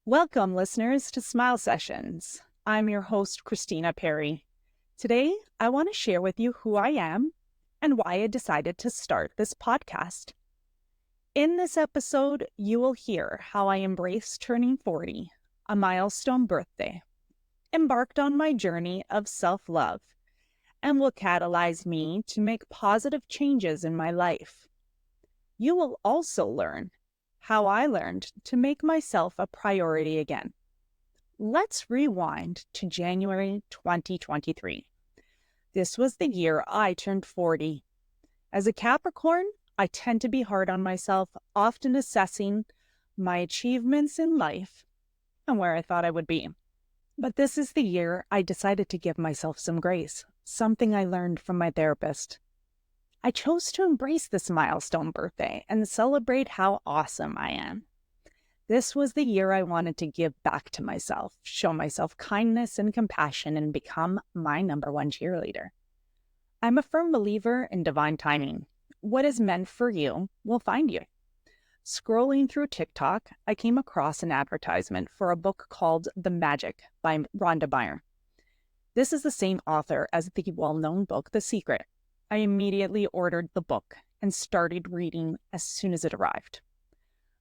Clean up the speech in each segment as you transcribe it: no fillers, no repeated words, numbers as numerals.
Welcome, listeners, to Smile Sessions. I'm your host, Christina Perry. Today, I want to share with you who I am and why I decided to start this podcast. In this episode, you will hear how I embraced turning 40, a milestone birthday, embarked on my journey of self-love, and will catalyze me to make positive changes in my life. You will also learn how I learned to make myself a priority again. Let's rewind to January 2023. This was the year I turned 40. As a Capricorn, I tend to be hard on myself, often assessing my achievements in life and where I thought I would be. But this is the year I decided to give myself some grace, something I learned from my therapist. I chose to embrace this milestone birthday and celebrate how awesome I am. This was the year I wanted to give back to myself, show myself kindness and compassion, and become my number one cheerleader. I'm a firm believer in divine timing. What is meant for you will find you. Scrolling through TikTok, I came across an advertisement for a book called The Magic by Rhonda Byrne. This is the same author as the well-known book, The Secret. I immediately ordered the book and started reading as soon as it arrived.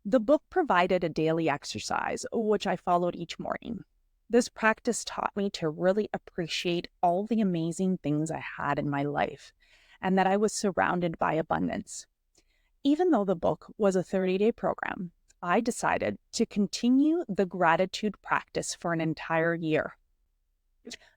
The book provided a daily exercise, which I followed each morning. This practice taught me to really appreciate all the amazing things I had in my life and that I was surrounded by abundance. Even though the book was a 30-day program, I decided to continue the gratitude practice for an entire year.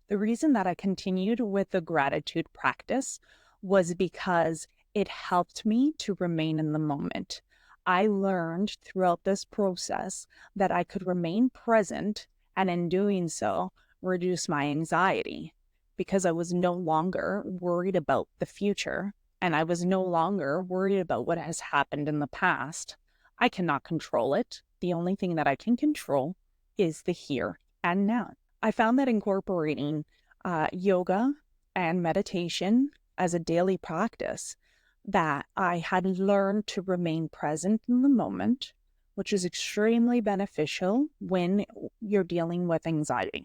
The reason that I continued with the gratitude practice was because it helped me to remain in the moment. I learned throughout this process that I could remain present and in doing so, reduce my anxiety because I was no longer worried about the future and I was no longer worried about what has happened in the past. I cannot control it. The only thing that I can control is the here and now. I found that incorporating yoga and meditation as a daily practice, that I had learned to remain present in the moment, which is extremely beneficial when you're dealing with anxiety.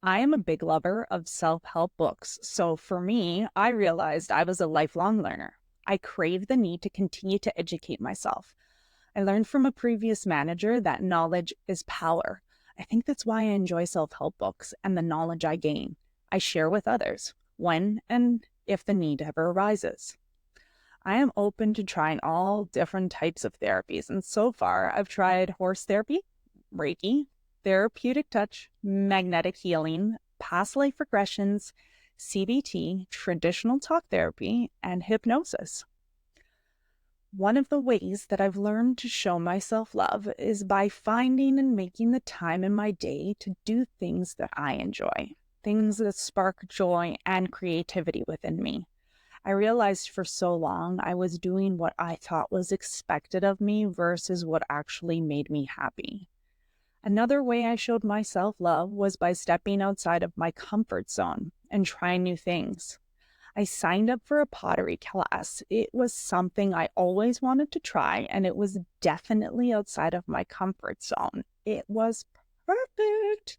I am a big lover of self-help books, so for me, I realized I was a lifelong learner. I craved the need to continue to educate myself. I learned from a previous manager that knowledge is power. I think that's why I enjoy self-help books and the knowledge I gain. I share with others when and if the need ever arises. I am open to trying all different types of therapies, and so far I've tried horse therapy, Reiki, therapeutic touch, magnetic healing, past life regressions, CBT, traditional talk therapy, and hypnosis. One of the ways that I've learned to show myself love is by finding and making the time in my day to do things that I enjoy. Things that spark joy and creativity within me. I realized for so long I was doing what I thought was expected of me versus what actually made me happy. Another way I showed myself love was by stepping outside of my comfort zone and trying new things. I signed up for a pottery class. It was something I always wanted to try, and it was definitely outside of my comfort zone. It was perfect.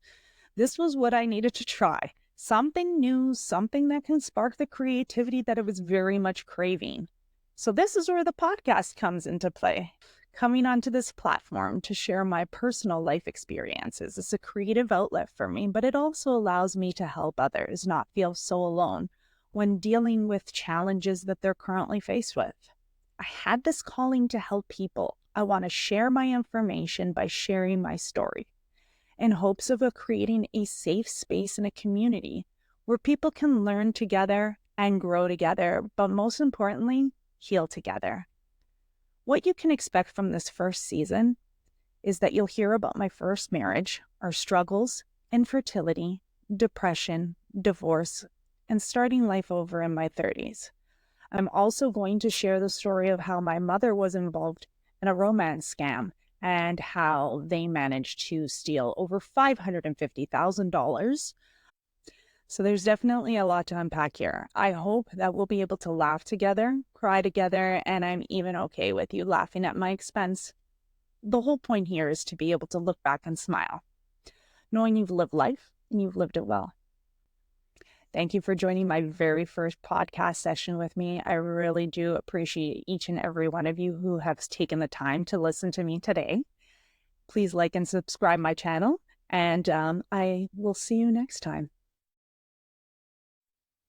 This was what I needed to try. Something new, something that can spark the creativity that I was very much craving. So this is where the podcast comes into play. Coming onto this platform to share my personal life experiences is a creative outlet for me, but it also allows me to help others not feel so alone when dealing with challenges that they're currently faced with. I had this calling to help people. I want to share my information by sharing my story, in hopes of creating a safe space in a community where people can learn together and grow together, but most importantly, heal together. What you can expect from this first season is that you'll hear about my first marriage, our struggles, infertility, depression, divorce, and starting life over in my 30s. I'm also going to share the story of how my mother was involved in a romance scam and how they managed to steal over $550,000. So there's definitely a lot to unpack here. I hope that we'll be able to laugh together, cry together, and I'm even okay with you laughing at my expense. the whole point here is to be able to look back and smile, knowing you've lived life and you've lived it well. Thank you for joining my very first podcast session with me. I really do appreciate each and every one of you who have taken the time to listen to me today. Please like and subscribe my channel, and I will see you next time.